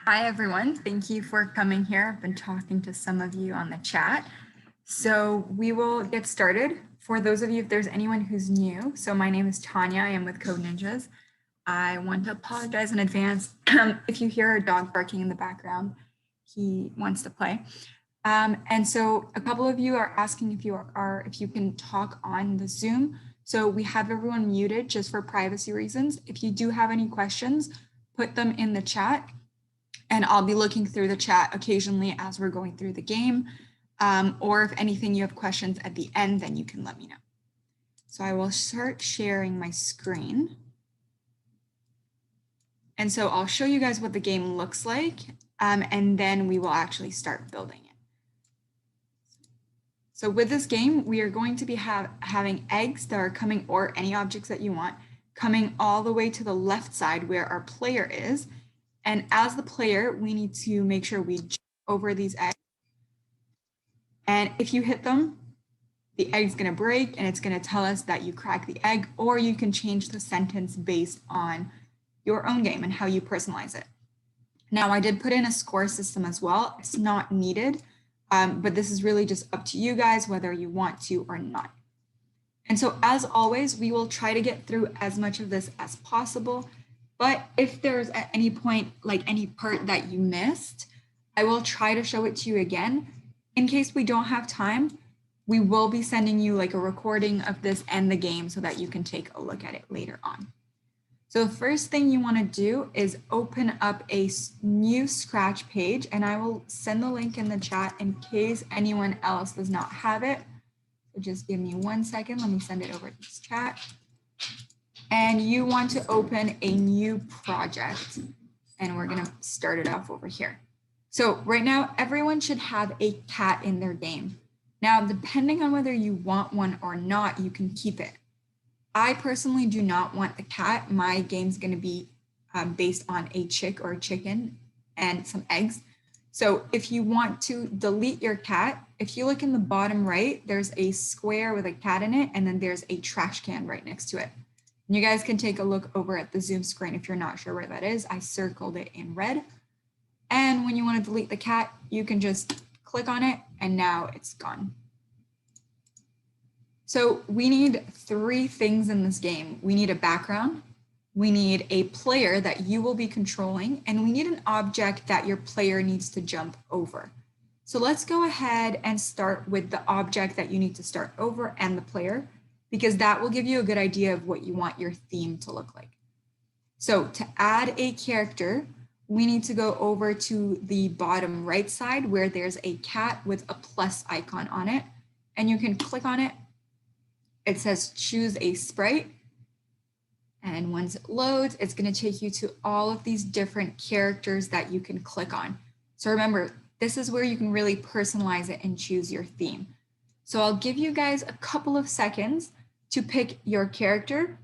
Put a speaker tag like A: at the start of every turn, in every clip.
A: Hi, everyone. Thank you for coming here. I've been talking to some of you on the chat. So we will get started. For those of you, if there's anyone who's new, so my name is Tanya. I am with Code Ninjas. I want to apologize in advance if you hear a dog barking in the background. He wants to play. And so a couple of you are asking if you can talk on the Zoom. So we have everyone muted just for privacy reasons. If you do have any questions, put them in the chat. And I'll be looking through the chat occasionally as we're going through the game. Or if anything, you have questions at the end, then you can let me know. So I will start sharing my screen. And so I'll show you guys what the game looks like, and then we will actually start building it. So with this game, we are going to be having eggs that are coming, or any objects that you want, coming all the way to the left side where our player is. And as the player, we need to make sure we jump over these eggs. And if you hit them, the egg's gonna break and it's gonna tell us that you cracked the egg, or you can change the sentence based on your own game and how you personalize it. Now, I did put in a score system as well. It's not needed, but this is really just up to you guys, whether you want to or not. And so as always, we will try to get through as much of this as possible. But if there's at any point, like any part that you missed, I will try to show it to you again. In case we don't have time, we will be sending you like a recording of this and the game so that you can take a look at it later on. So the first thing you want to do is open up a new Scratch page, and I will send the link in the chat in case anyone else does not have it. So just give me 1 second. Let me send it over to this chat. And you want to open a new project, and we're going to start it off over here. So right now, everyone should have a cat in their game. Now, depending on whether you want one or not, you can keep it. I personally do not want the cat. My game's going to be based on a chick or a chicken and some eggs. So if you want to delete your cat, if you look in the bottom right, there's a square with a cat in it, and then there's a trash can right next to it. And you guys can take a look over at the Zoom screen if you're not sure where that is. I circled it in red. And when you want to delete the cat, you can just click on it, and now it's gone. So we need 3 things in this game. We need a background, we need a player that you will be controlling, and we need an object that your player needs to jump over. So let's go ahead and start with the object that you need to start over and the player, because that will give you a good idea of what you want your theme to look like. So to add a character, we need to go over to the bottom right side where there's a cat with a plus icon on it, and you can click on it. It says choose a sprite. And once it loads, it's going to take you to all of these different characters that you can click on. So remember, this is where you can really personalize it and choose your theme. So I'll give you guys a couple of seconds to pick your character.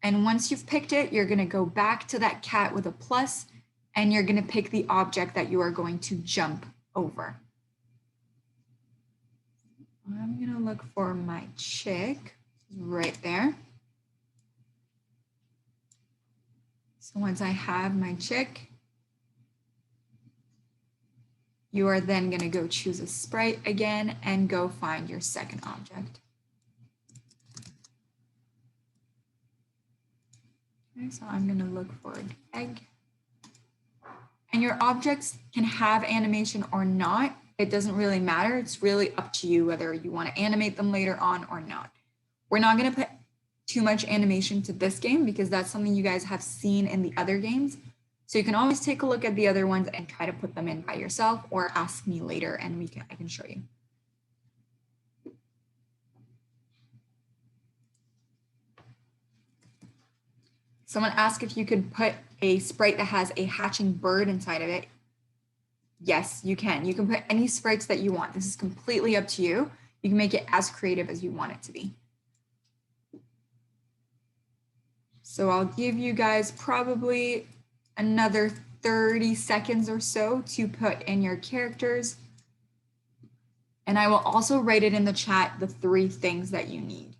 A: And once you've picked it, you're going to go back to that cat with a plus, and you're going to pick the object that you are going to jump over. I'm going to look for my chick right there. So once I have my chick, you are then going to go choose a sprite again and go find your second object. Okay, so I'm going to look for an egg. And your objects can have animation or not. It doesn't really matter. It's really up to you whether you want to animate them later on or not. We're not going to put too much animation to this game because that's something you guys have seen in the other games. So you can always take a look at the other ones and try to put them in by yourself, or ask me later and I can show you. Someone asked if you could put a sprite that has a hatching bird inside of it. Yes, you can. You can put any sprites that you want. This is completely up to you. You can make it as creative as you want it to be. So I'll give you guys probably another 30 seconds or so to put in your characters. And I will also write it in the chat, the 3 things that you need.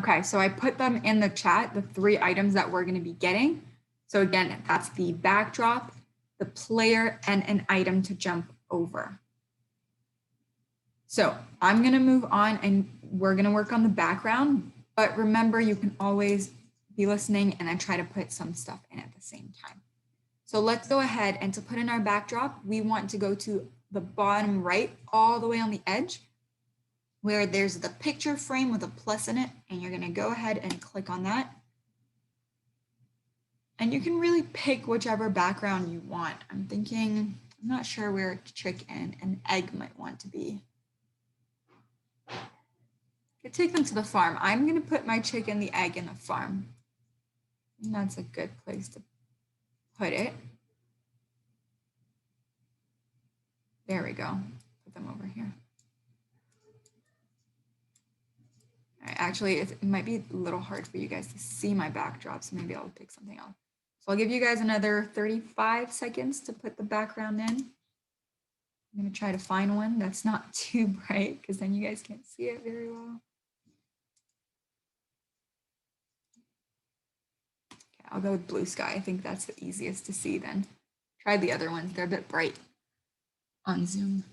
A: Okay, so I put them in the chat, the 3 items that we're going to be getting. So again, that's the backdrop, the player, and an item to jump over. So I'm going to move on and we're going to work on the background, but remember you can always be listening and then try to put some stuff in at the same time. So let's go ahead, and to put in our backdrop, we want to go to the bottom right, all the way on the edge, where there's the picture frame with a plus in it, and you're going to go ahead and click on that. And you can really pick whichever background you want. I'm not sure where chick and an egg might want to be. Could take them to the farm. I'm going to put my chick and the egg in the farm. And that's a good place to put it. There we go. Put them over here. Actually, it might be a little hard for you guys to see my backdrop, so maybe I'll pick something else. So I'll give you guys another 35 seconds to put the background in. I'm going to try to find one that's not too bright, because then you guys can't see it very well. Okay, I'll go with blue sky. I think that's the easiest to see then. Try the other ones. They're a bit bright on Zoom.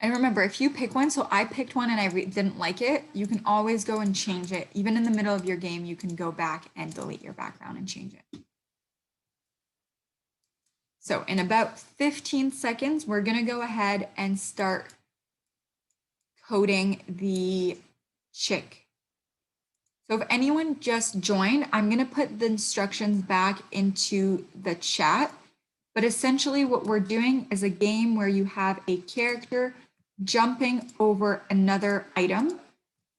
A: And remember, if you pick one, so I picked one and I didn't like it, you can always go and change it. Even in the middle of your game, you can go back and delete your background and change it. So in about 15 seconds, we're going to go ahead and start coding the chick. So if anyone just joined, I'm going to put the instructions back into the chat. But essentially what we're doing is a game where you have a character jumping over another item.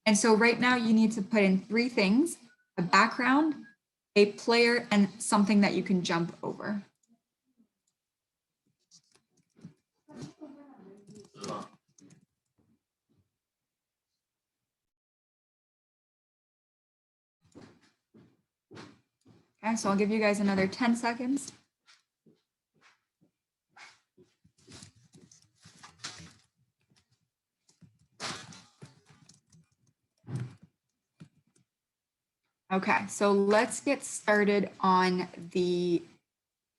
A: And so right now you need to put in 3 things: a background, a player, and something that you can jump over. Okay, so I'll give you guys another 10 seconds. Okay, so let's get started on the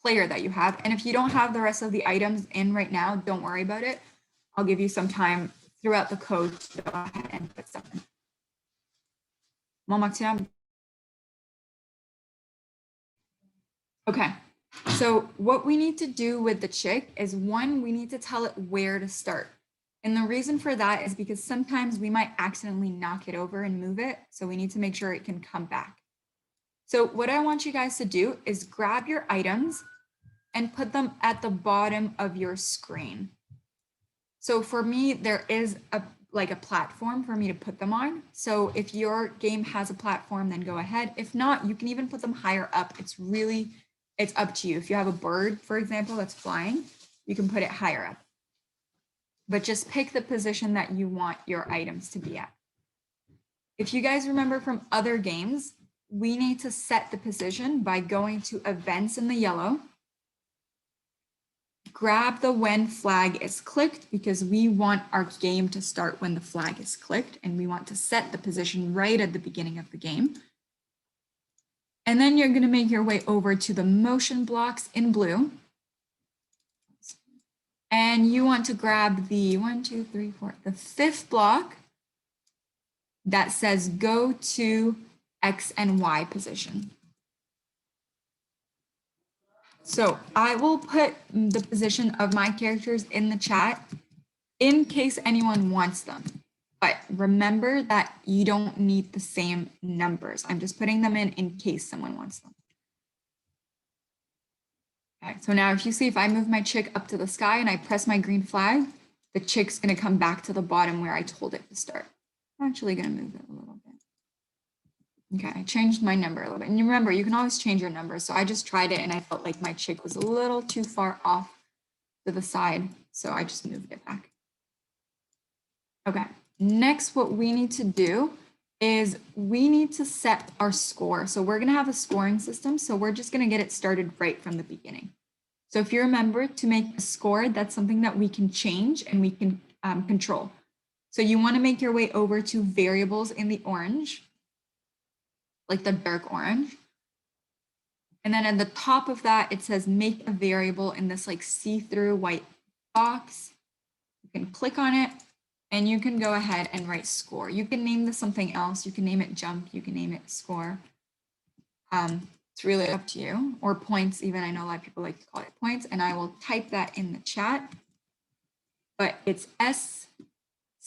A: player that you have. And if you don't have the rest of the items in right now, don't worry about it. I'll give you some time throughout the code to go ahead and put stuff in. Okay, so what we need to do with the chick is, one, we need to tell it where to start. And the reason for that is because sometimes we might accidentally knock it over and move it. So we need to make sure it can come back. So what I want you guys to do is grab your items and put them at the bottom of your screen. So for me, there is a platform for me to put them on. So if your game has a platform, then go ahead. If not, you can even put them higher up. It's up to you. If you have a bird, for example, that's flying, you can put it higher up. But just pick the position that you want your items to be at. If you guys remember from other games, we need to set the position by going to events in the yellow. Grab the when flag is clicked, because we want our game to start when the flag is clicked, and we want to set the position right at the beginning of the game. And then you're going to make your way over to the motion blocks in blue. And you want to grab the the 5th block that says go to X and Y position. So I will put the position of my characters in the chat in case anyone wants them. But remember that you don't need the same numbers. I'm just putting them in case someone wants them. Okay, so now if you see, if I move my chick up to the sky and I press my green flag, the chick's going to come back to the bottom where I told it to start. I'm actually going to move it a little bit. Okay, I changed my number a little bit. And remember, you can always change your number. So I just tried it and I felt like my chick was a little too far off to the side. So I just moved it back. Okay, next what we need to do is we need to set our score. So we're going to have a scoring system. So we're just going to get it started right from the beginning. So if you remember, to make a score, that's something that we can change and we can control. So you want to make your way over to variables in the orange, like the dark orange. And then at the top of that, it says make a variable in this like see-through white box. You can click on it and you can go ahead and write score. You can name this something else. You can name it jump. You can name it score. It's really up to you, or points even. I know a lot of people like to call it points, and I will type that in the chat. But it's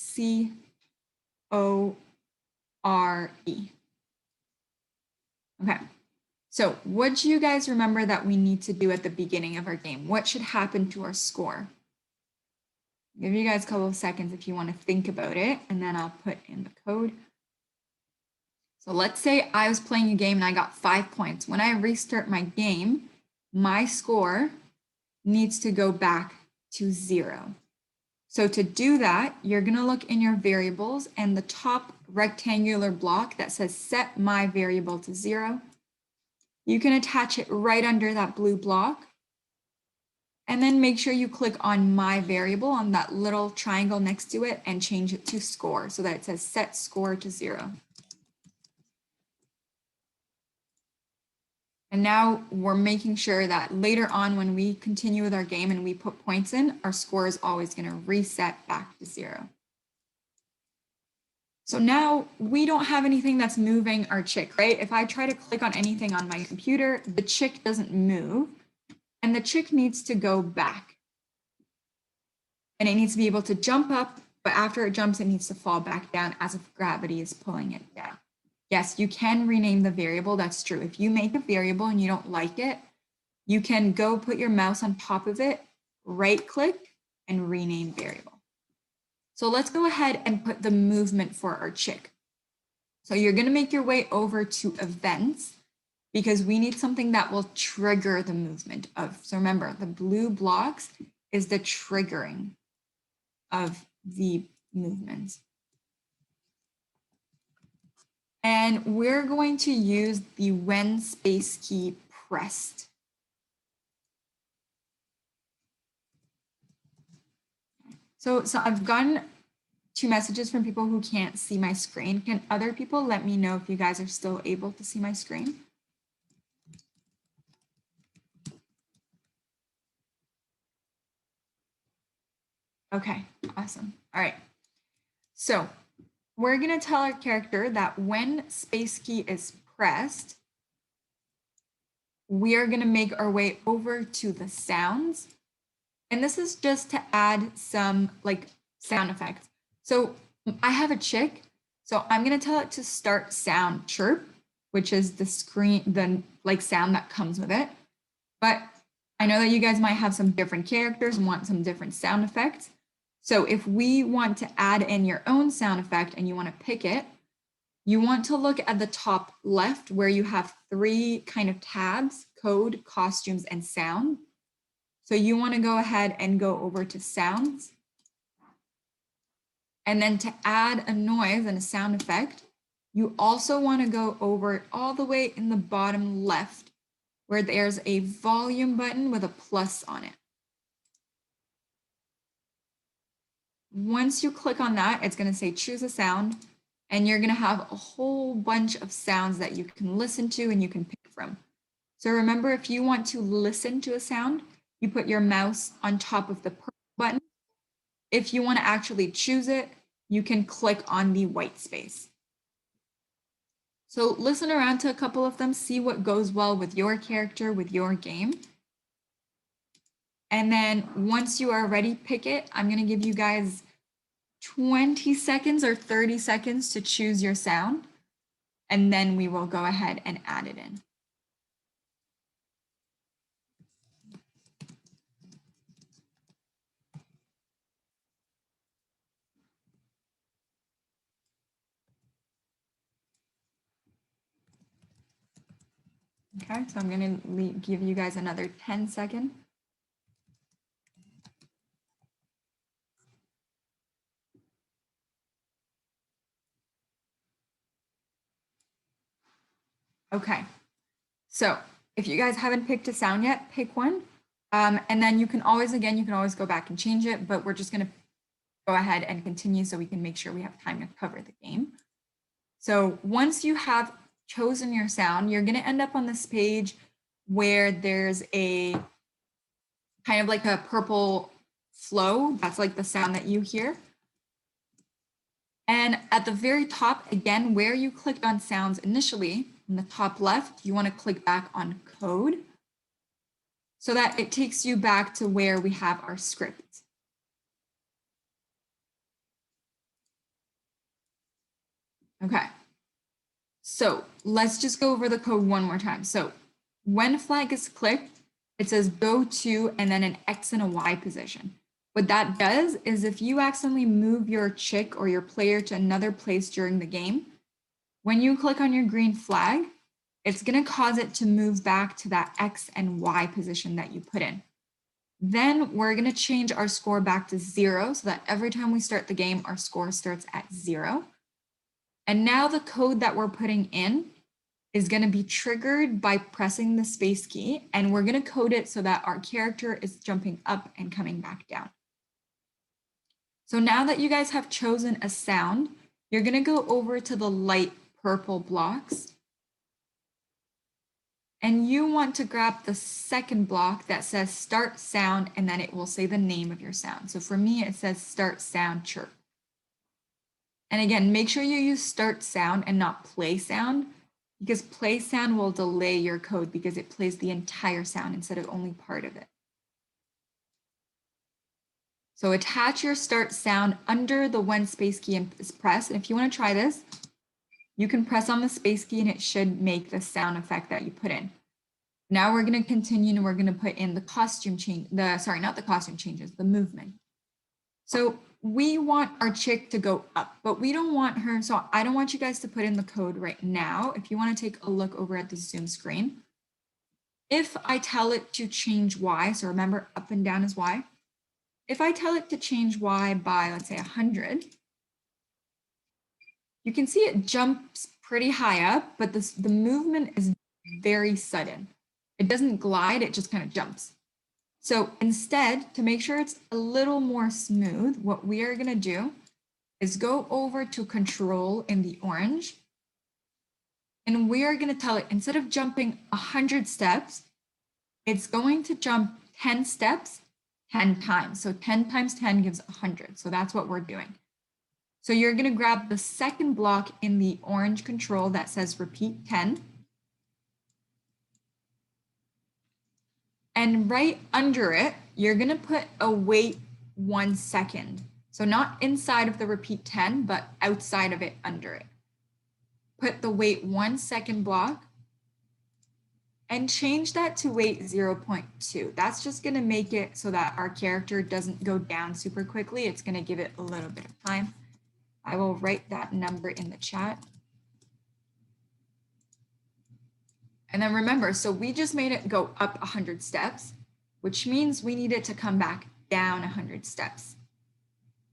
A: SCORE. Okay. So what do you guys remember that we need to do at the beginning of our game? What should happen to our score? I'll give you guys a couple of seconds if you want to think about it, and then I'll put in the code. So let's say I was playing a game and I got 5 points. When I restart my game, my score needs to go back to 0. So to do that, you're going to look in your variables and the top rectangular block that says set my variable to 0. You can attach it right under that blue block. And then make sure you click on my variable on that little triangle next to it and change it to score so that it says set score to 0. And now we're making sure that later on when we continue with our game and we put points in, our score is always going to reset back to 0. So now we don't have anything that's moving our chick, right? If I try to click on anything on my computer, the chick doesn't move and the chick needs to go back. And it needs to be able to jump up, but after it jumps, it needs to fall back down as if gravity is pulling it down. Yes, you can rename the variable, that's true. If you make a variable and you don't like it, you can go put your mouse on top of it, right click and rename variable. So let's go ahead and put the movement for our chick. So you're gonna make your way over to events because we need something that will trigger the movement of, so remember the blue blocks is the triggering of the movements. And we're going to use the when space key pressed. So I've gotten 2 messages from people who can't see my screen. Can other people let me know if you guys are still able to see my screen? Okay, awesome. All right. So we're going to tell our character that when space key is pressed, we are going to make our way over to the sounds. And this is just to add some like sound effects. So I have a chick, so I'm going to tell it to start sound chirp, which is the like sound that comes with it. But I know that you guys might have some different characters and want some different sound effects. So if we want to add in your own sound effect and you want to pick it, you want to look at the top left where you have 3 kind of tabs, code, costumes, and sound. So you want to go ahead and go over to sounds. And then to add a noise and a sound effect, you also want to go over all the way in the bottom left where there's a volume button with a plus on it. Once you click on that, it's going to say choose a sound, and you're going to have a whole bunch of sounds that you can listen to and you can pick from. So remember, if you want to listen to a sound, you put your mouse on top of the purple button. If you want to actually choose it, you can click on the white space. So listen around to a couple of them, see what goes well with your character, with your game. And then once you are ready, pick it. I'm going to give you guys 20 seconds or 30 seconds to choose your sound. And then we will go ahead and add it in. Okay, so I'm going to give you guys another 10 seconds. Okay, so if you guys haven't picked a sound yet, pick one. And then you can always go back and change it, but we're just going to go ahead and continue so we can make sure we have time to cover the game. So once you have chosen your sound, you're going to end up on this page where there's a kind of like a purple flow. That's like the sound that you hear. And at the very top, again, where you clicked on sounds initially, in the top left, you want to click back on code so that it takes you back to where we have our script. Okay, so let's just go over the code one more time. So when a flag is clicked, it says go to and then an X and a Y position. What that does is if you accidentally move your chick or your player to another place during the game, when you click on your green flag, it's going to cause it to move back to that X and Y position that you put in. Then we're going to change our score back to 0 so that every time we start the game, our score starts at 0. And now the code that we're putting in is going to be triggered by pressing the space key, and we're going to code it so that our character is jumping up and coming back down. So now that you guys have chosen a sound, you're going to go over to the light purple blocks, and you want to grab the second block that says start sound, and then it will say the name of your sound. So for me, it says start sound chirp. And again, make sure you use start sound and not play sound, because play sound will delay your code because it plays the entire sound instead of only part of it. So attach your start sound under the when space key is pressed. And if you want to try this, you can press on the space key and it should make the sound effect that you put in. Now we're going to continue and we're going to put in the costume change, not the costume changes, the movement. So we want our chick to go up, but we don't want her. So I don't want you guys to put in the code right now. If you want to take a look over at the Zoom screen, if I tell it to change Y, so remember up and down is Y. If I tell it to change Y by, let's say 100, you can see it jumps pretty high up, but the movement is very sudden. It doesn't glide, it just kind of jumps. So instead, to make sure it's a little more smooth, what we are going to do is go over to control in the orange. And we are going to tell it, instead of jumping 100 steps, it's going to jump 10 steps 10 times. So 10 times 10 gives 100. So that's what we're doing. So you're going to grab the second block in the orange control that says repeat 10. And right under it, you're going to put a wait 1 second. So not inside of the repeat 10, but outside of it, under it. Put the wait 1 second block and change that to wait 0.2. That's just going to make it so that our character doesn't go down super quickly. It's going to give it a little bit of time. I will write that number in the chat. And then remember, so we just made it go up 100 steps, which means we need it to come back down 100 steps.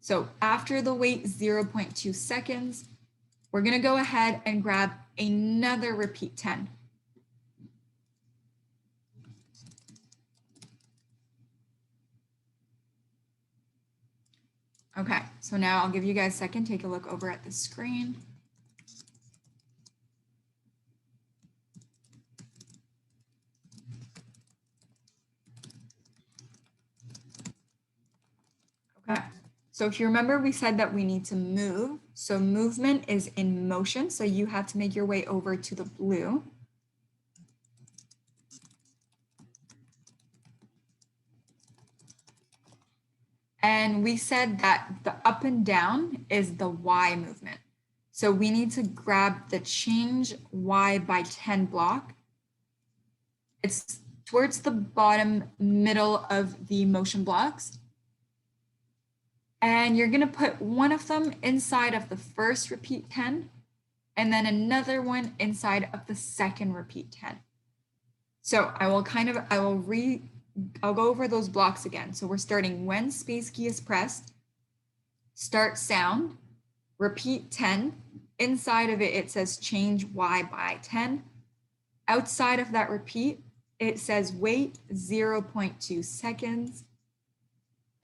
A: So after the wait 0.2 seconds, we're going to go ahead and grab another repeat 10. Okay, so now I'll give you guys a second, take a look over at the screen. Okay, so if you remember, we said that we need to move. So movement is in motion. So you have to make your way over to the blue. And we said that the up and down is the Y movement. So we need to grab the change Y by 10 block. It's towards the bottom middle of the motion blocks. And you're going to put one of them inside of the first repeat 10, and then another one inside of the second repeat 10. So I'll go over those blocks again. So we're starting when space key is pressed, start sound, repeat 10. Inside of it, it says change Y by 10. Outside of that repeat, it says wait 0.2 seconds.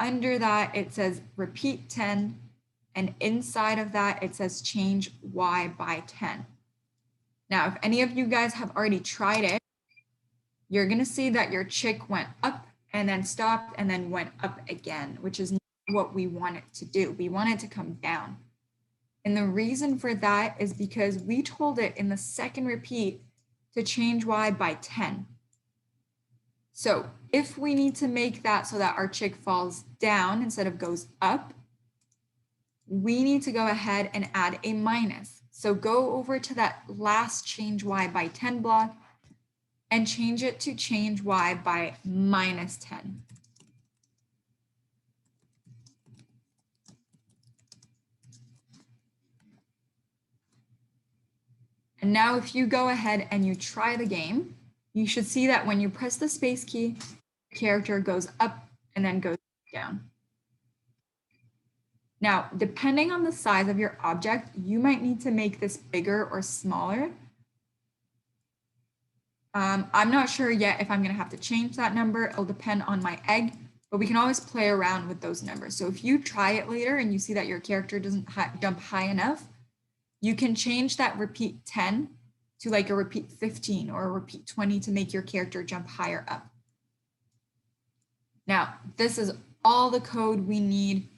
A: under that, it says repeat 10. And inside of that, it says change Y by 10. Now, if any of you guys have already tried it, you're going to see that your chick went up and then stopped and then went up again, which is not what we want it to do. We want it to come down. And the reason for that is because we told it in the second repeat to change Y by 10. So if we need to make that so that our chick falls down instead of goes up, we need to go ahead and add a minus. So go over to that last change Y by 10 block and change it to change Y by minus 10. And now if you go ahead and you try the game, you should see that when you press the space key, the character goes up and then goes down. Now, depending on the size of your object, you might need to make this bigger or smaller. I'm not sure yet if I'm going to have to change that number. It'll depend on my egg, but we can always play around with those numbers. So if you try it later and you see that your character doesn't jump high enough, you can change that repeat 10 to like a repeat 15 or a repeat 20 to make your character jump higher up. Now, this is all the code we need.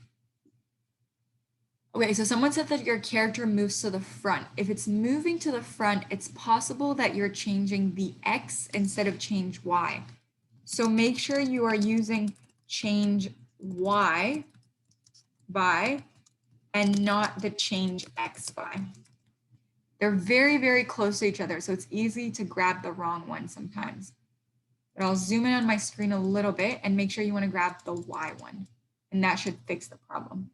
A: Okay, so someone said that your character moves to the front. If it's moving to the front, it's possible that you're changing the X instead of change Y. So make sure you are using change Y by and not the change X by. They're very, very close to each other, so it's easy to grab the wrong one sometimes. But I'll zoom in on my screen a little bit and make sure you want to grab the Y one, and that should fix the problem.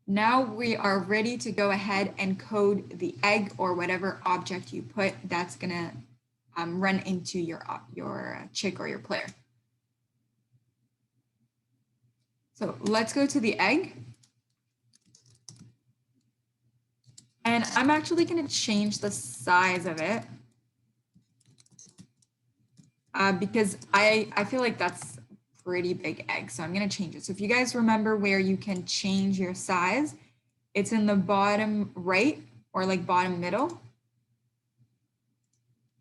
A: Now we are ready to go ahead and code the egg or whatever object you put that's gonna run into your chick or your player. So let's go to the egg. And I'm actually gonna change the size of it because I feel like that's pretty big egg, so I'm going to change it. So if you guys remember where you can change your size, it's in the bottom right or like bottom middle.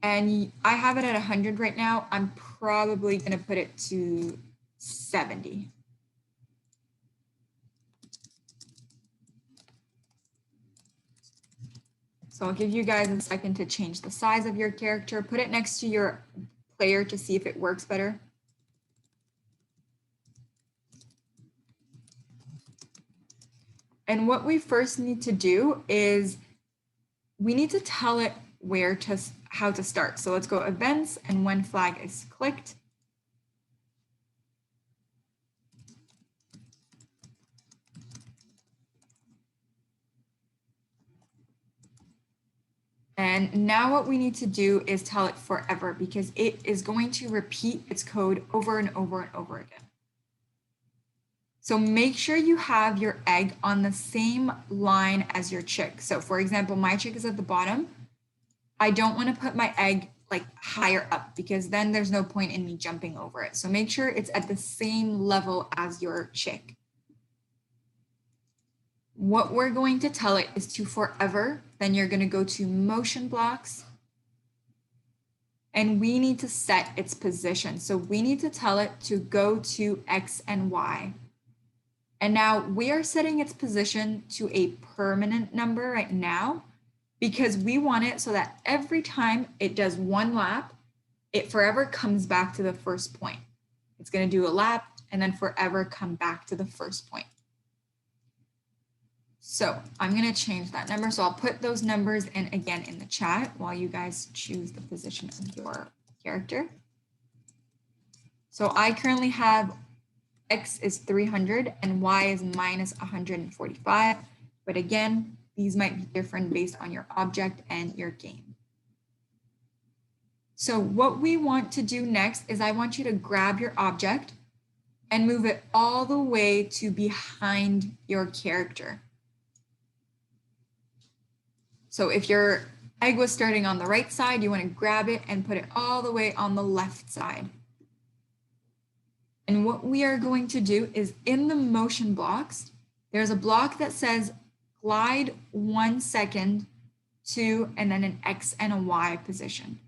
A: And I have it at 100 right now. I'm probably going to put it to 70. So I'll give you guys a second to change the size of your character, put it next to your player to see if it works better. And what we first need to do is we need to tell it how to start. So let's go events and when flag is clicked. And now what we need to do is tell it forever because it is going to repeat its code over and over and over again. So make sure you have your egg on the same line as your chick. So for example, my chick is at the bottom. I don't want to put my egg like higher up because then there's no point in me jumping over it. So make sure it's at the same level as your chick. What we're going to tell it is to forever. Then you're going to go to motion blocks. And we need to set its position. So we need to tell it to go to X and Y. And now we are setting its position to a permanent number right now because we want it so that every time it does one lap, it forever comes back to the first point. It's going to do a lap and then forever come back to the first point. So I'm going to change that number. So I'll put those numbers in again in the chat while you guys choose the position of your character. So I currently have X is 300 and Y is minus 145. But again, these might be different based on your object and your game. So what we want to do next is I want you to grab your object and move it all the way to behind your character. So if your egg was starting on the right side, you want to grab it and put it all the way on the left side. And what we are going to do is in the motion blocks, there's a block that says glide 1 second to, and then an X and a Y position.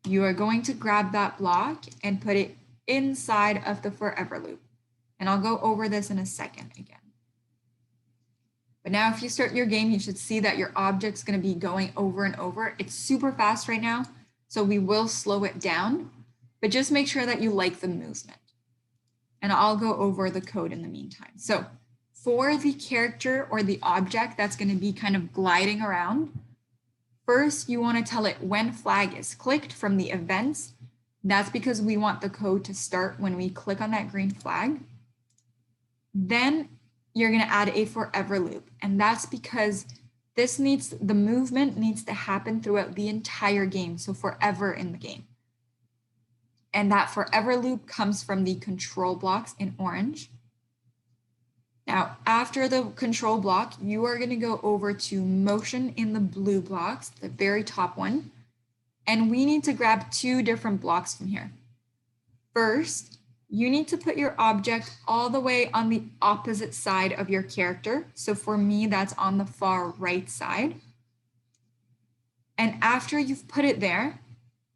A: You are going to grab that block and put it inside of the forever loop. And I'll go over this in a second again. But now if you start your game, you should see that your object's going to be going over and over. It's super fast right now, so we will slow it down, but just make sure that you like the movement. And I'll go over the code in the meantime. So for the character or the object that's going to be kind of gliding around, first you want to tell it when flag is clicked from the events. That's because we want the code to start when we click on that green flag. Then you're going to add a forever loop. And that's because the movement needs to happen throughout the entire game. So forever in the game. And that forever loop comes from the control blocks in orange. Now, after the control block, you are going to go over to motion in the blue blocks, the very top one. And we need to grab 2 different blocks from here. First, you need to put your object all the way on the opposite side of your character. So for me, that's on the far right side. And after you've put it there,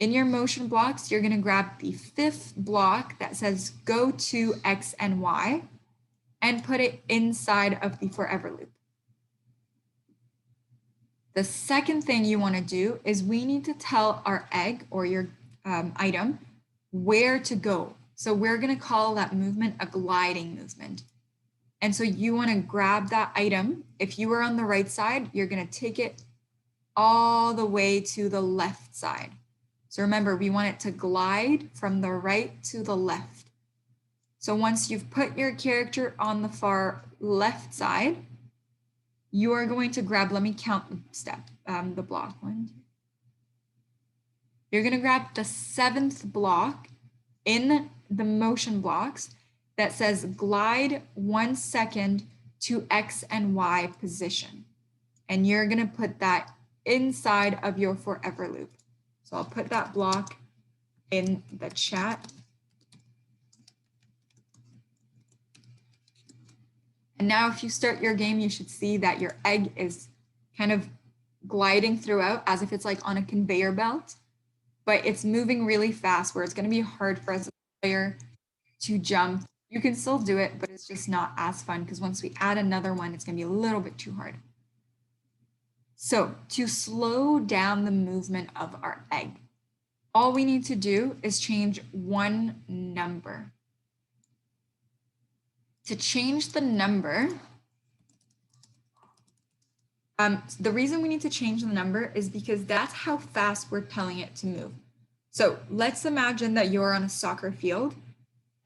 A: in your motion blocks, you're going to grab the 5th block that says go to X and Y and put it inside of the forever loop. The second thing you want to do is we need to tell our egg or your item where to go. So we're going to call that movement a gliding movement. And so you want to grab that item. If you are on the right side, you're going to take it all the way to the left side. So remember, we want it to glide from the right to the left. So once you've put your character on the far left side, you are going to grab, let me count the block. 1, 2. You're going to grab the 7th block in the motion blocks that says glide 1 second to X and Y position. And you're going to put that inside of your forever loop. So I'll put that block in the chat. And now if you start your game, you should see that your egg is kind of gliding throughout as if it's like on a conveyor belt, but it's moving really fast where it's going to be hard for us as a player to jump. You can still do it, but it's just not as fun because once we add another one, it's going to be a little bit too hard. So to slow down the movement of our egg, all we need to do is change one number. To change the number, the reason we need to change the number is because that's how fast we're telling it to move. So let's imagine that you're on a soccer field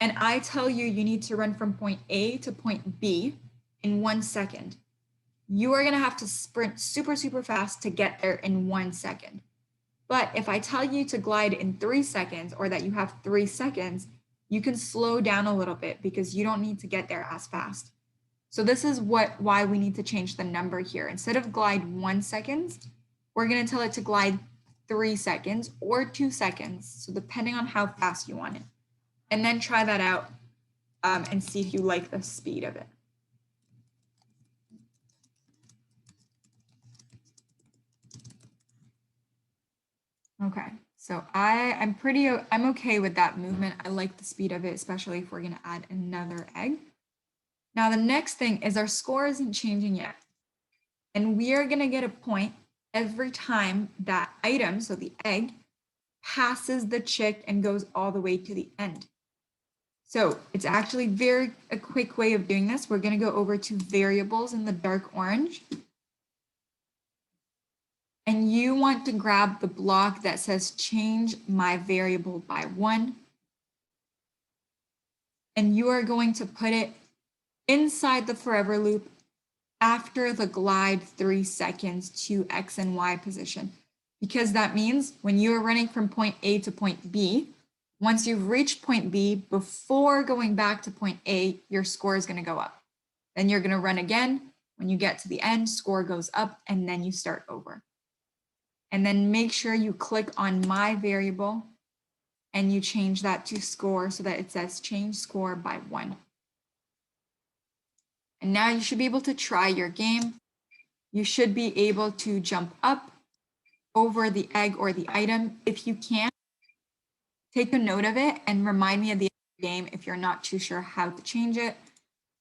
A: and I tell you you need to run from point A to point B in 1 second. You are going to have to sprint super, super fast to get there in 1 second. But if I tell you to glide in 3 seconds or that you have 3 seconds, you can slow down a little bit because you don't need to get there as fast. So this is why we need to change the number here. Instead of glide 1 second, we're going to tell it to glide 3 seconds or 2 seconds. So depending on how fast you want it. And then try that out and see if you like the speed of it. Okay, so I'm okay with that movement. I like the speed of it, especially if we're going to add another egg. Now the next thing is our score isn't changing yet. And we are going to get a point every time that item, so the egg, passes the chick and goes all the way to the end. So it's actually a quick way of doing this. We're going to go over to variables in the dark orange. And you want to grab the block that says change my variable by 1. And you are going to put it inside the forever loop after the glide 3 seconds to X and Y position. Because that means when you are running from point A to point B, once you've reached point B, before going back to point A, your score is going to go up. Then you're going to run again. When you get to the end, score goes up, and then you start over. And then make sure you click on my variable and you change that to score so that it says change score by 1. And now you should be able to try your game. You should be able to jump up over the egg or the item. If you can, take a note of it and remind me at the end of the game if you're not too sure how to change it.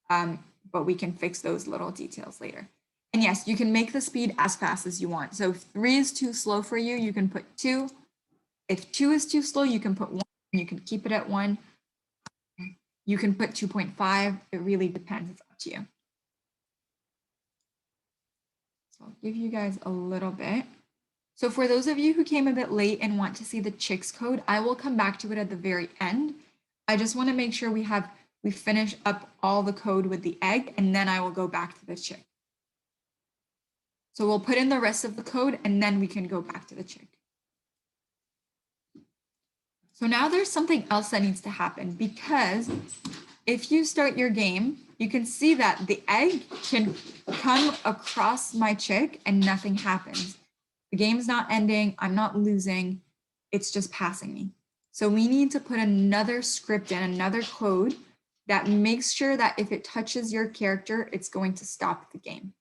A: But we can fix those little details later. And yes, you can make the speed as fast as you want. So if 3 is too slow for you, you can put 2. If 2 is too slow, you can put 1. You can keep it at 1. You can put 2.5. It really depends. It's up to you. So I'll give you guys a little bit. So for those of you who came a bit late and want to see the chicks code, I will come back to it at the very end. I just want to make sure we finish up all the code with the egg, and then I will go back to the chick. So we'll put in the rest of the code and then we can go back to the chick. So now there's something else that needs to happen, because if you start your game, you can see that the egg can come across my chick and nothing happens. The game's not ending, I'm not losing, it's just passing me. So we need to put another script in, another code that makes sure that if it touches your character, it's going to stop the game.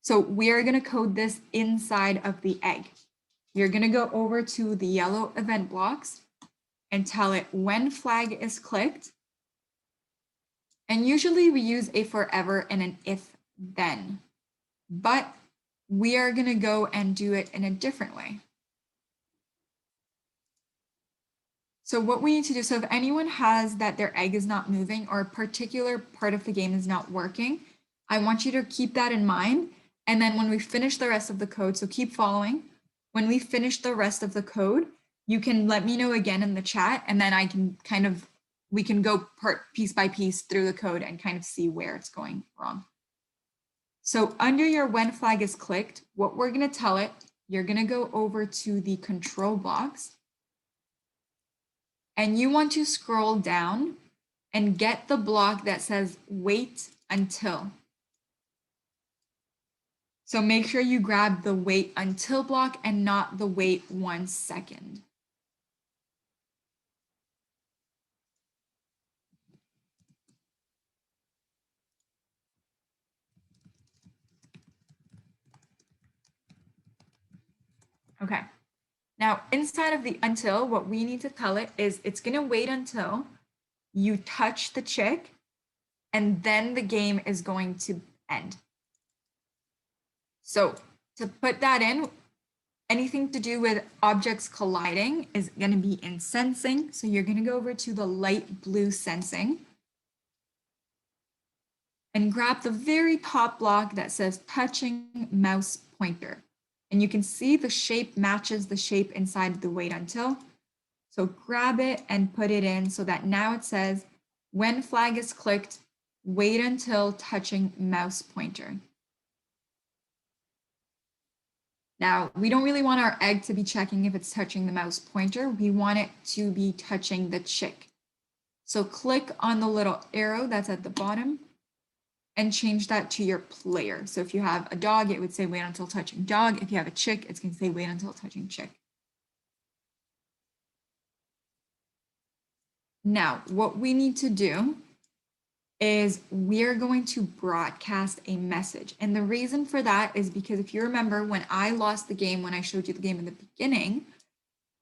A: So we are going to code this inside of the egg. You're going to go over to the yellow event blocks and tell it when flag is clicked. And usually we use a forever and an if then, but we are going to go and do it in a different way. So what we need to do, so if anyone has that their egg is not moving or a particular part of the game is not working, I want you to keep that in mind. And then when we finish the rest of the code, so keep following, when we finish the rest of the code, you can let me know again in the chat, and then I can we can go piece by piece through the code and kind of see where it's going wrong. So under your when flag is clicked, what we're going to tell it, you're going to go over to the control blocks, and you want to scroll down and get the block that says wait until. So make sure you grab the wait until block and not the wait 1 second. Okay. Now inside of the until, what we need to tell it is it's going to wait until you touch the chick, and then the game is going to end. So to put that in, anything to do with objects colliding is going to be in sensing. So you're going to go over to the light blue sensing and grab the very top block that says touching mouse pointer. And you can see the shape matches the shape inside the wait until. So grab it and put it in so that now it says when flag is clicked, wait until touching mouse pointer. Now, we don't really want our egg to be checking if it's touching the mouse pointer. We want it to be touching the chick. So click on the little arrow that's at the bottom and change that to your player. So if you have a dog, it would say wait until touching dog. If you have a chick, it's going to say wait until touching chick. Now, what we need to do is we're going to broadcast a message. And the reason for that is because if you remember when I lost the game, when I showed you the game in the beginning,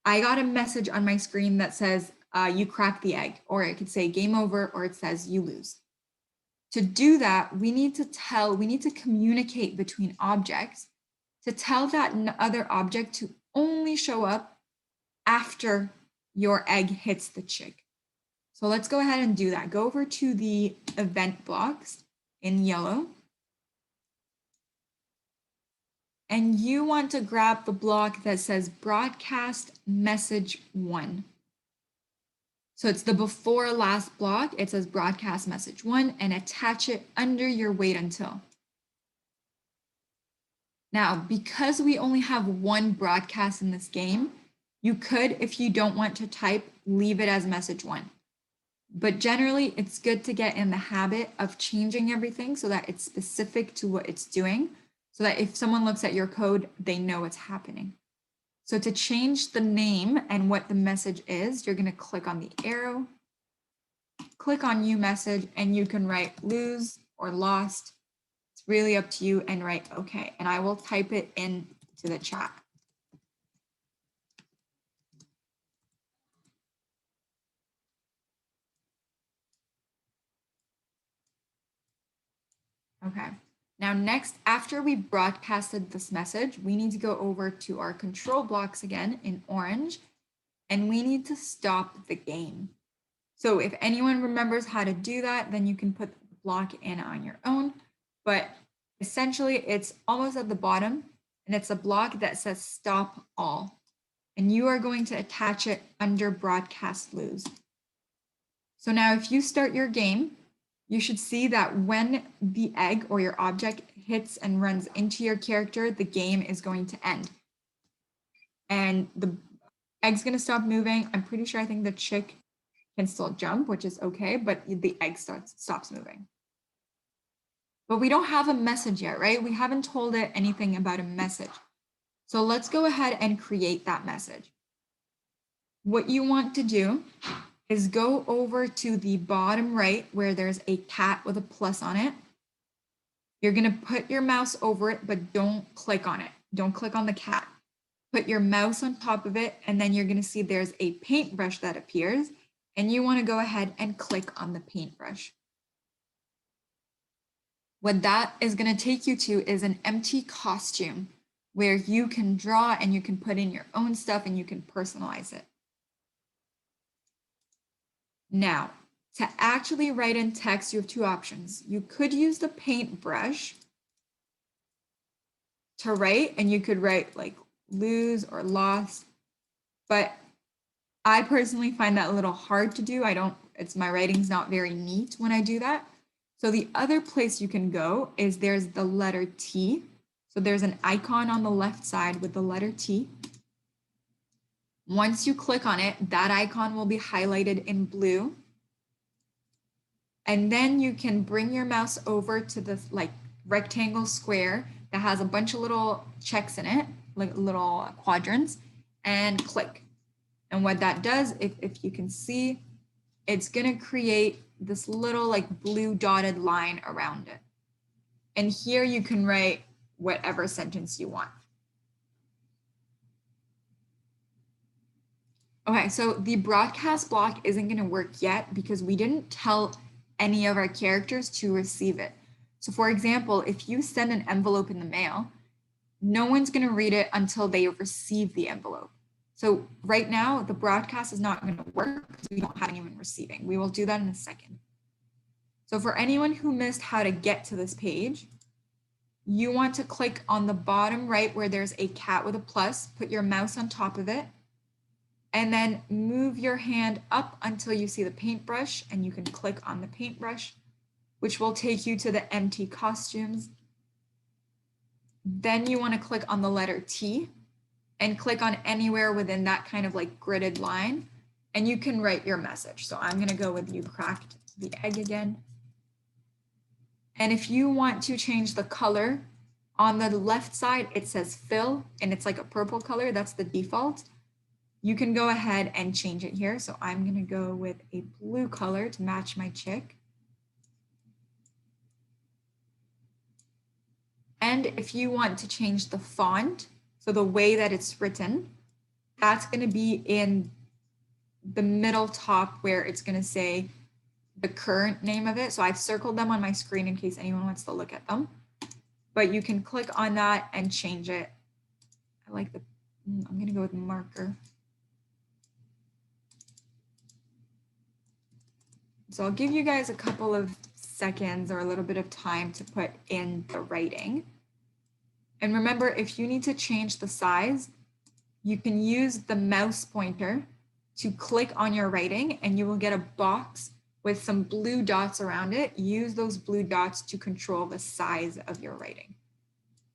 A: I got a message on my screen that says you cracked the egg, or it could say game over, or it says you lose. To do that, we need to communicate between objects to tell that other object to only show up after your egg hits the chick. So let's go ahead and do that. Go over to the event blocks in yellow. And you want to grab the block that says broadcast message 1. So it's the before last block. It says broadcast message 1 and attach it under your wait until. Now, because we only have one broadcast in this game, you could, if you don't want to type, leave it as message 1. But generally, it's good to get in the habit of changing everything so that it's specific to what it's doing, so that if someone looks at your code, they know what's happening. So to change the name and what the message is, you're going to click on the arrow, click on new message, and you can write lose or lost. It's really up to you, and write okay. And I will type it into the chat. Okay. Now next, after we broadcasted this message, we need to go over to our control blocks again in orange, and we need to stop the game. So if anyone remembers how to do that, then you can put the block in on your own. But essentially, it's almost at the bottom, and it's a block that says stop all. And you are going to attach it under broadcast lose. So now if you start your game, you should see that when the egg or your object hits and runs into your character, the game is going to end. And the egg's going to stop moving. I'm pretty sure I think the chick can still jump, which is okay, but the egg stops moving. But we don't have a message yet, right? We haven't told it anything about a message. So let's go ahead and create that message. What you want to do is go over to the bottom right where there's a cat with a plus on it. You're going to put your mouse over it, but don't click on it. Don't click on the cat. Put your mouse on top of it, and then you're going to see there's a paintbrush that appears, and you want to go ahead and click on the paintbrush. What that is going to take you to is an empty costume where you can draw and you can put in your own stuff and you can personalize it. Now, to actually write in text, you have two options. You could use the paintbrush to write, and you could write like lose or lost, but I personally find that a little hard to do. My writing's not very neat when I do that. So the other place you can go is there's the letter T. So there's an icon on the left side with the letter T. Once you click on it, that icon will be highlighted in blue. And then you can bring your mouse over to this like rectangle square that has a bunch of little checks in it, like little quadrants, and click. And what that does, if you can see, it's going to create this little like blue dotted line around it. And here you can write whatever sentence you want. Okay, so the broadcast block isn't going to work yet because we didn't tell any of our characters to receive it. So for example, if you send an envelope in the mail, no one's going to read it until they receive the envelope. So right now, the broadcast is not going to work because we don't have anyone receiving. We will do that in a second. So for anyone who missed how to get to this page, you want to click on the bottom right where there's a cat with a plus, put your mouse on top of it, and then move your hand up until you see the paintbrush, and you can click on the paintbrush, which will take you to the empty costumes. Then you want to click on the letter T and click on anywhere within that kind of like gridded line, and you can write your message. So I'm going to go with you cracked the egg again. And if you want to change the color, on the left side, it says fill, and it's like a purple color. That's the default. You can go ahead and change it here. So I'm going to go with a blue color to match my chick. And if you want to change the font, so the way that it's written, that's going to be in the middle top where it's going to say the current name of it. So I've circled them on my screen in case anyone wants to look at them. But you can click on that and change it. I'm going to go with marker. So I'll give you guys a couple of seconds or a little bit of time to put in the writing. And remember, if you need to change the size, you can use the mouse pointer to click on your writing, and you will get a box with some blue dots around it. Use those blue dots to control the size of your writing.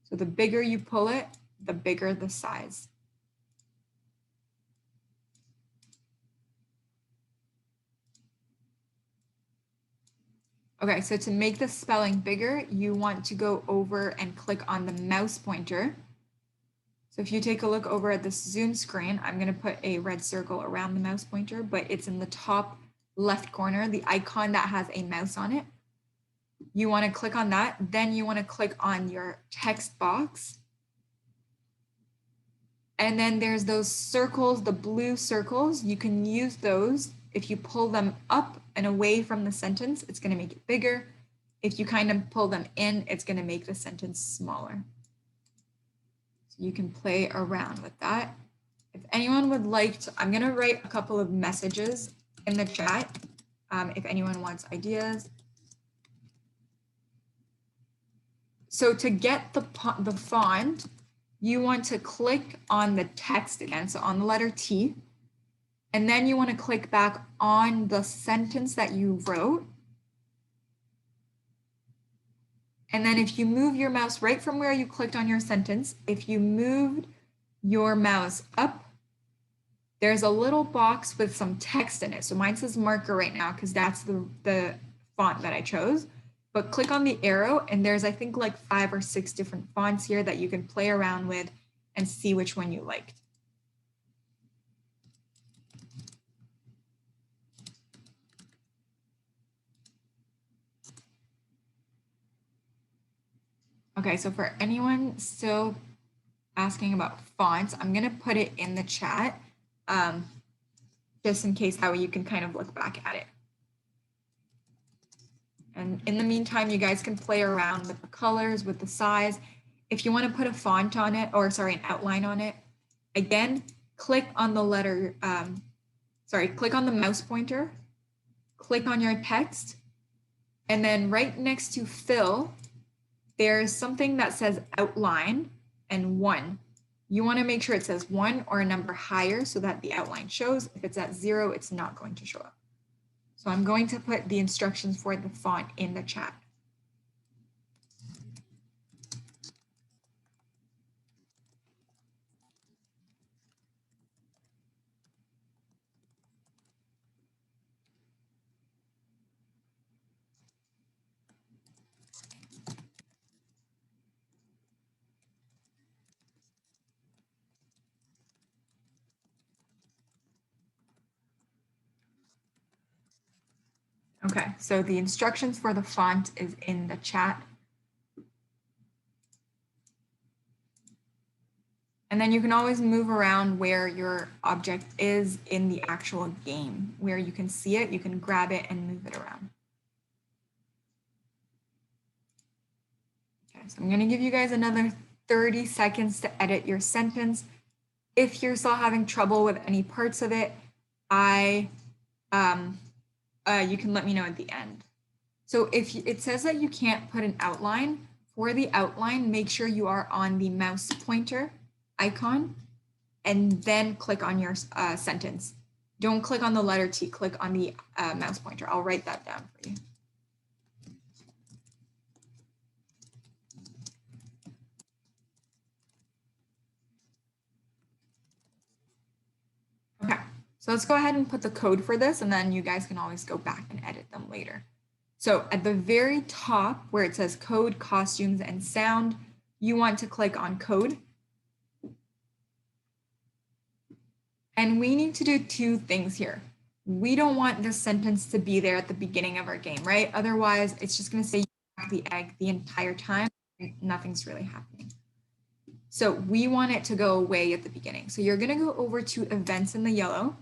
A: So the bigger you pull it, the bigger the size. Okay, so to make the spelling bigger, you want to go over and click on the mouse pointer So if you take a look over at this Zoom screen, I'm going to put a red circle around the mouse pointer, but it's in the top left corner, the icon that has a mouse on it. You want to click on that. Then you want to click on your text box. And then there's those circles, the blue circles. You can use those. If you pull them up and away from the sentence, it's going to make it bigger. If you kind of pull them in, it's going to make the sentence smaller. So you can play around with that. If anyone would like to, I'm going to write a couple of messages in the chat if anyone wants ideas. So to get the font, you want to click on the text again, so on the letter T, and then you want to click back on the sentence that you wrote. And then if you move your mouse right from where you clicked on your sentence, if you moved your mouse up, there's a little box with some text in it. So mine says marker right now because that's the font that I chose. But click on the arrow and there's, I think, like 5 or 6 different fonts here that you can play around with and see which one you liked. Okay, so for anyone still asking about fonts, I'm going to put it in the chat just in case how you can kind of look back at it. And in the meantime, you guys can play around with the colors, with the size. If you want to put a font on it, or sorry, an outline on it, again, click on the letter, click on the mouse pointer, click on your text, and then right next to fill, there's something that says outline and 1. You want to make sure it says 1 or a number higher so that the outline shows. If it's at 0, it's not going to show up. So I'm going to put the instructions for the font in the chat. Okay, so the instructions for the font is in the chat. And then you can always move around where your object is in the actual game, where you can see it, you can grab it and move it around. Okay, so I'm going to give you guys another 30 seconds to edit your sentence. If you're still having trouble with any parts of it, you can let me know at the end. So if it says that you can't put an outline, for the outline, make sure you are on the mouse pointer icon and then click on your sentence. Don't click on the letter T, click on the mouse pointer. I'll write that down for you. Okay, so let's go ahead and put the code for this and then you guys can always go back and edit them later. So at the very top where it says code, costumes, and sound, you want to click on code. And we need to do 2 things here. We don't want this sentence to be there at the beginning of our game, right? Otherwise, it's just going to say you have the egg the entire time and nothing's really happening. So we want it to go away at the beginning. So you're going to go over to events in the yellow,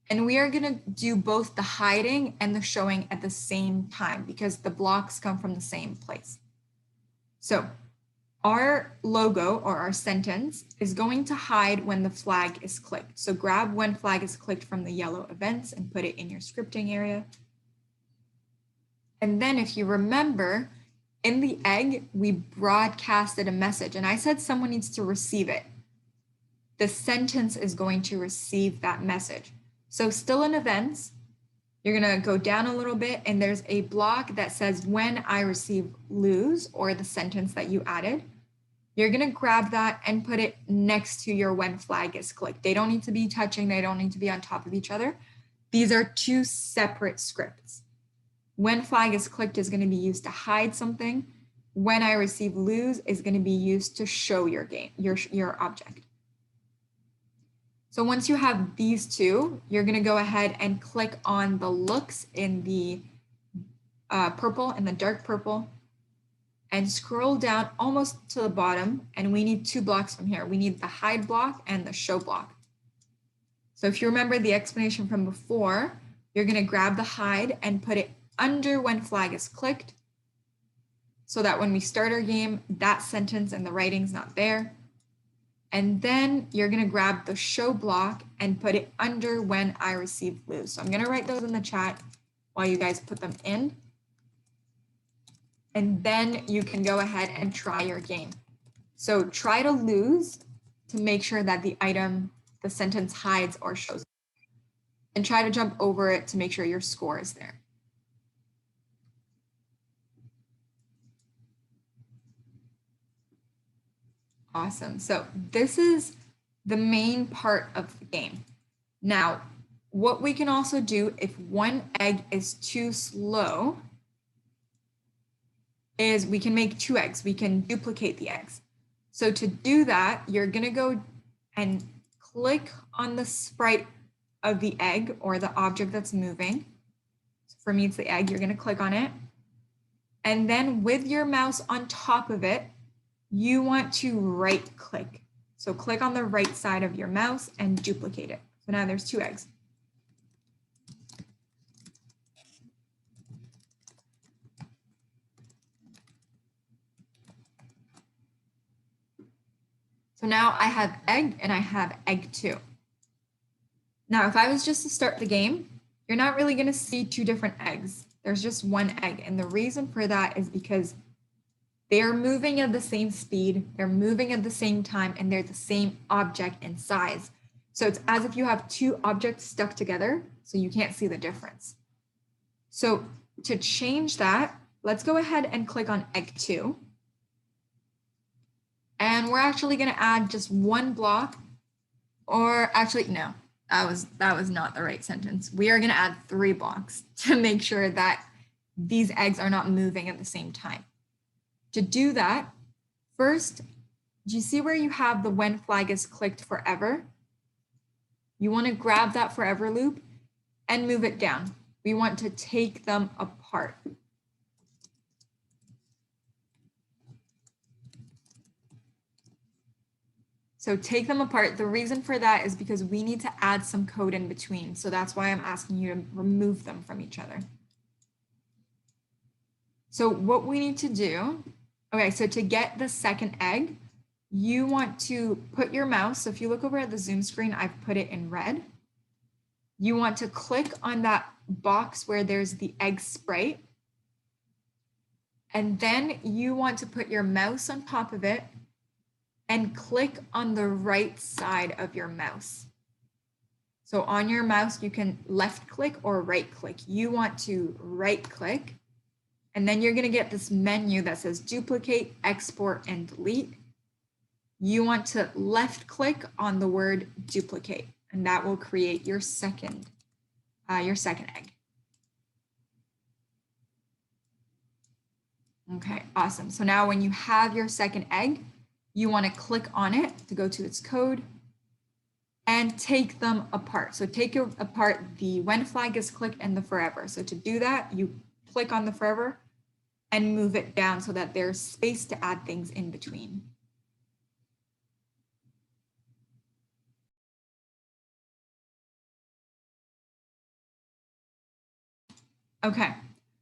A: and we are going to do both the hiding and the showing at the same time because the blocks come from the same place. So our logo or our sentence is going to hide when the flag is clicked. So grab when flag is clicked from the yellow events and put it in your scripting area. And then if you remember, in the egg, we broadcasted a message and I said someone needs to receive it. The sentence is going to receive that message. So still in events, you're going to go down a little bit and there's a block that says when I receive lose or the sentence that you added. You're going to grab that and put it next to your when flag is clicked. They don't need to be touching. They don't need to be on top of each other. These are 2 separate scripts. When flag is clicked is going to be used to hide something. when I receive lose is going to be used to show your game, your object. So once you have these two, you're going to go ahead and click on the looks in the purple and the dark purple and scroll down almost to the bottom. And we need 2 blocks from here. We need the hide block and the show block. So if you remember the explanation from before, you're going to grab the hide and put it under when flag is clicked, so that when we start our game, that sentence and the writing's not there. And then you're going to grab the show block and put it under when I receive lose. So I'm going to write those in the chat while you guys put them in. And then you can go ahead and try your game. So try to lose to make sure that the item, the sentence hides or shows. And try to jump over it to make sure your score is there. Awesome. So this is the main part of the game. Now, what we can also do if one egg is too slow is we can make 2 eggs. We can duplicate the eggs. So to do that, you're going to go and click on the sprite of the egg or the object that's moving. So for me, it's the egg. You're going to click on it. And then with your mouse on top of it, you want to right click. So click on the right side of your mouse and duplicate it. So now there's 2 eggs. So now I have egg and I have egg 2. Now, if I was just to start the game, you're not really going to see 2 different eggs. There's just 1 egg. And the reason for that is because they are moving at the same speed, they're moving at the same time, and they're the same object in size. So it's as if you have 2 objects stuck together, so you can't see the difference. So to change that, let's go ahead and click on egg 2. And we're actually going to add just 1 block, or actually, no, that was not the right sentence. We are going to add 3 blocks to make sure that these eggs are not moving at the same time. To do that, first, do you see where you have the when flag is clicked forever? You want to grab that forever loop and move it down. We want to take them apart. So take them apart. The reason for that is because we need to add some code in between. So that's why I'm asking you to remove them from each other. So what we need to do, okay, so to get the second egg, you want to put your mouse, so if you look over at the Zoom screen, I've put it in red. You want to click on that box where there's the egg sprite. And then you want to put your mouse on top of it and click on the right side of your mouse. So on your mouse, you can left click or right click. You want to right click. And then you're going to get this menu that says duplicate, export, and delete. You want to left click on the word duplicate, and that will create your second egg. Okay, awesome. So now when you have your second egg, you want to click on it to go to its code and take them apart. So take apart the when flag is clicked and the forever. So to do that, you click on the forever and move it down so that there's space to add things in between. Okay,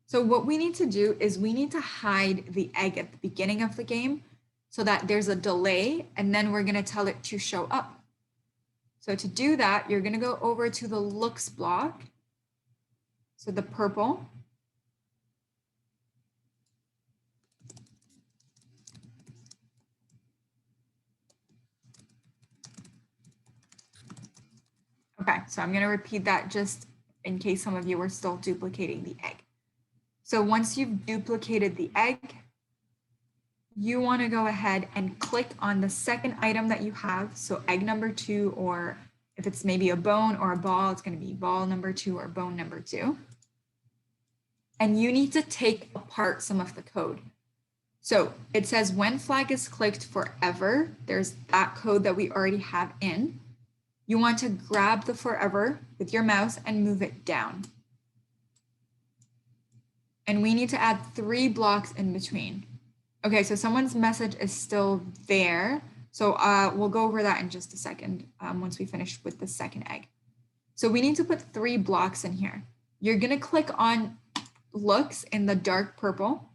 A: so what we need to do is we need to hide the egg at the beginning of the game so that there's a delay, and then we're going to tell it to show up. So to do that, you're going to go over to the looks block, so the purple. Okay, so I'm going to repeat that just in case some of you were still duplicating the egg. So once you've duplicated the egg, you want to go ahead and click on the second item that you have. So egg number 2, or if it's maybe a bone or a ball, it's going to be ball number 2 or bone number 2. And you need to take apart some of the code. So it says when flag is clicked forever, there's that code that we already have in. You want to grab the forever with your mouse and move it down. And we need to add 3 blocks in between. Okay, so someone's message is still there. So we'll go over that in just a second once we finish with the second egg. So we need to put 3 blocks in here. You're gonna click on looks in the dark purple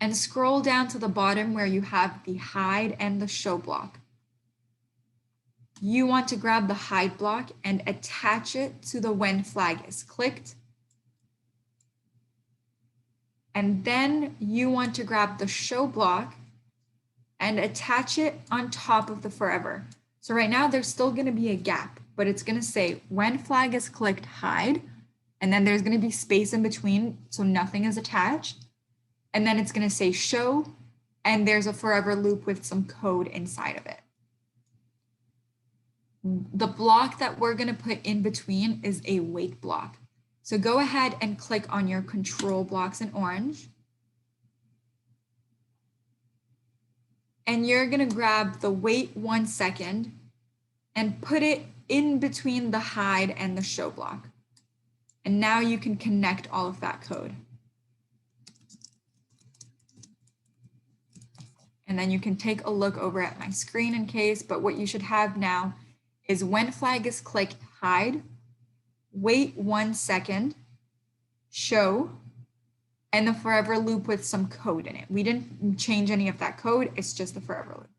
A: and scroll down to the bottom where you have the hide and the show block. You want to grab the hide block and attach it to the when flag is clicked. And then you want to grab the show block and attach it on top of the forever. So right now there's still gonna be a gap, but it's gonna say when flag is clicked, hide, and then there's gonna be space in between so nothing is attached. And then it's gonna say show, and there's a forever loop with some code inside of it. The block that we're gonna put in between is a wait block. So go ahead and click on your control blocks in orange. And you're gonna grab the wait 1 second and put it in between the hide and the show block. And now you can connect all of that code. And then you can take a look over at my screen in case, but what you should have now is when flag is clicked, hide, wait 1 second, show, and the forever loop with some code in it. We didn't change any of that code, it's just the forever loop.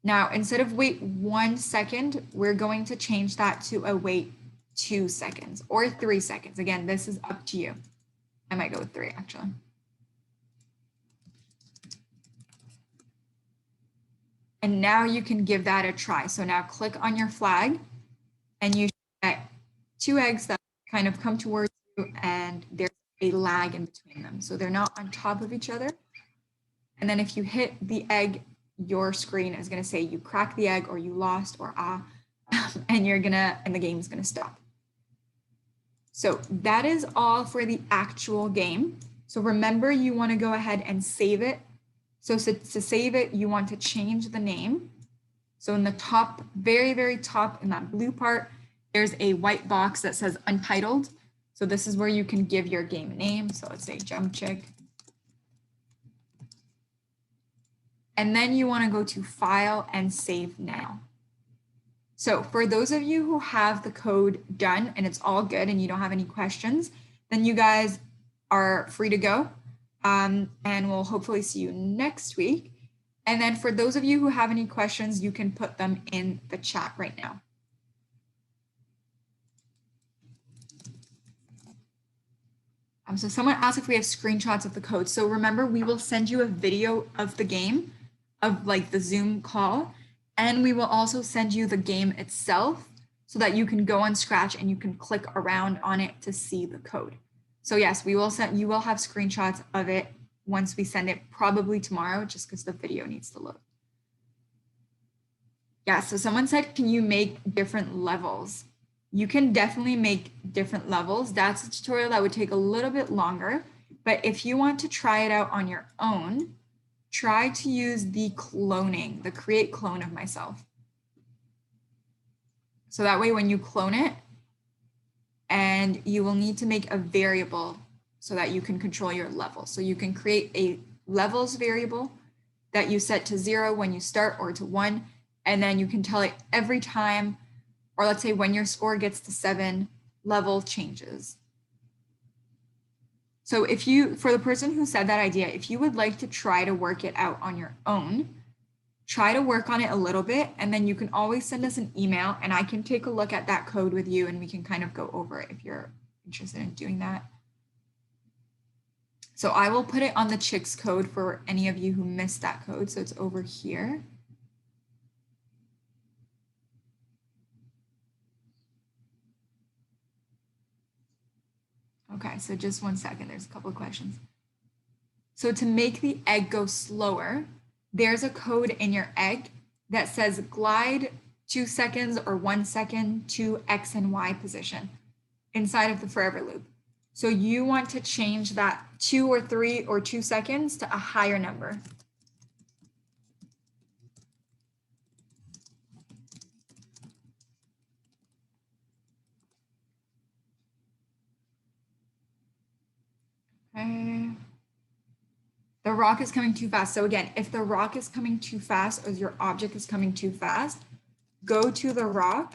A: Now, instead of wait 1 second, we're going to change that to a wait 2 seconds or 3 seconds. Again, this is up to you. I might go with 3 actually. And now you can give that a try. So now click on your flag and you get 2 eggs that kind of come towards you and there's a lag in between them. So they're not on top of each other. And then if you hit the egg, your screen is gonna say you cracked the egg or you lost or and the game's gonna stop. So that is all for the actual game. So remember, you wanna go ahead and save it. So to save it, you want to change the name. So in the top, very, very top in that blue part, there's a white box that says Untitled. So this is where you can give your game a name. So let's say Jump Chick. And then you want to go to File and Save Now. So for those of you who have the code done and it's all good and you don't have any questions, then you guys are free to go. And we'll hopefully see you next week. And then for those of you who have any questions, you can put them in the chat right now. So someone asked if we have screenshots of the code. So remember, we will send you a video of the game, of like the Zoom call, and we will also send you the game itself so that you can go on Scratch and you can click around on it to see the code. So yes, you will have screenshots of it once we send it, probably tomorrow, just because the video needs to load. Yeah, so someone said, can you make different levels? You can definitely make different levels. That's a tutorial that would take a little bit longer, but if you want to try it out on your own, try to use the cloning, the create clone of myself. So that way when you clone it, and you will need to make a variable so that you can control your level. So you can create a levels variable that you set to 0 when you start or to 1, and then you can tell it every time, or let's say when your score gets to 7, level changes. So if you, for the person who said that idea, if you would like to try to work it out on your own, try to work on it a little bit, and then you can always send us an email and I can take a look at that code with you and we can kind of go over it if you're interested in doing that. So I will put it on the Chicks code for any of you who missed that code. So it's over here. Okay, so just 1 second, there's a couple of questions. So to make the egg go slower, there's a code in your egg that says glide 2 seconds or 1 second to X and Y position inside of the forever loop. So you want to change that 2 or 3 or 2 seconds to a higher number. Okay. The rock is coming too fast. So again, if the rock is coming too fast or your object is coming too fast, go to the rock.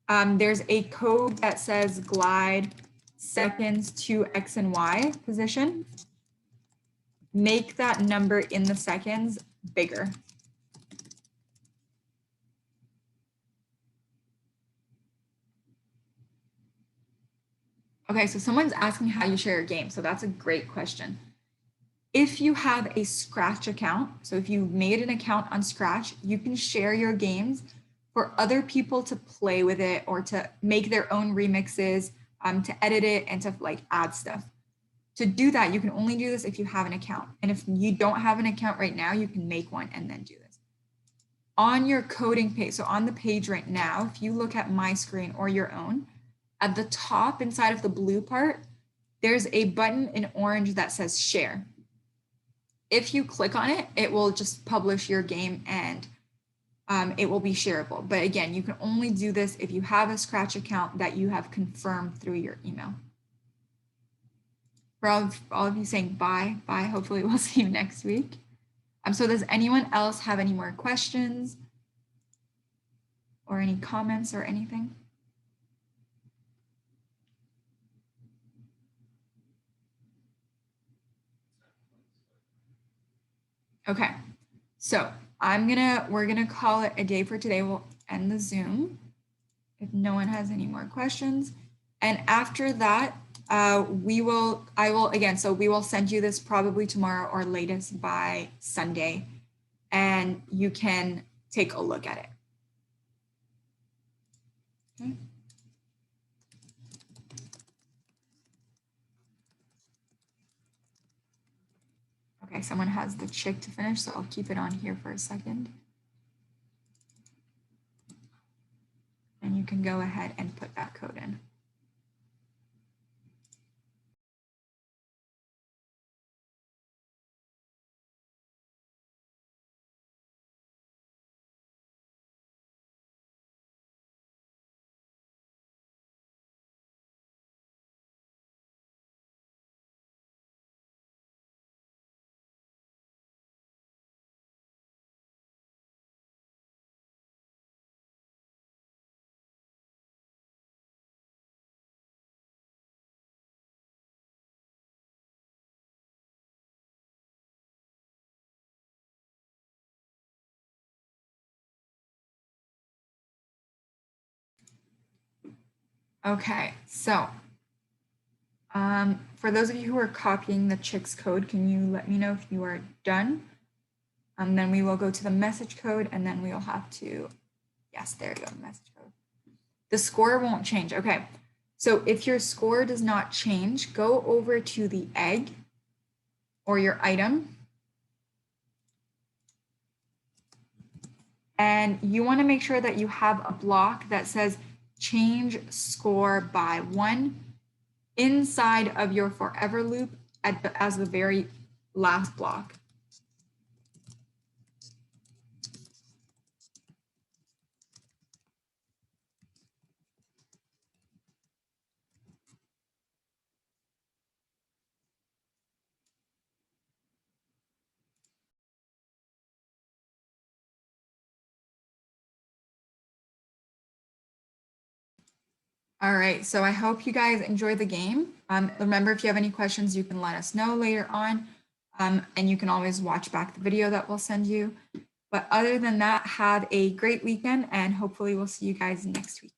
A: There's a code that says glide seconds to X and Y position. Make that number in the seconds bigger. Okay, so someone's asking how you share your game. So that's a great question. If you have a Scratch account, so if you made an account on Scratch, you can share your games for other people to play with it or to make their own remixes, to edit it and to like add stuff. To do that, you can only do this if you have an account. And if you don't have an account right now, you can make one and then do this. On your coding page, so on the page right now, if you look at my screen or your own, at the top inside of the blue part, there's a button in orange that says share. If you click on it, it will just publish your game and it will be shareable. But again, you can only do this if you have a Scratch account that you have confirmed through your email. For all of you saying bye, hopefully we'll see you next week. So does anyone else have any more questions or any comments or anything? Okay, so we're gonna call it a day for today. We'll end the Zoom if no one has any more questions. And after that, we will send you this probably tomorrow or latest by Sunday, and you can take a look at it. Okay. Okay, someone has the chick to finish, so I'll keep it on here for a second. And you can go ahead and put that code in. Okay, so for those of you who are copying the chick's code, can you let me know if you are done? Then we will go to the message code and then we'll have to, yes, there you go, message code. The score won't change. Okay, so if your score does not change, go over to the egg or your item. And you want to make sure that you have a block that says change score by 1 inside of your forever loop as the very last block. All right, so I hope you guys enjoy the game. Remember, if you have any questions, you can let us know later on, and you can always watch back the video that we'll send you. But other than that, have a great weekend, and hopefully we'll see you guys next week.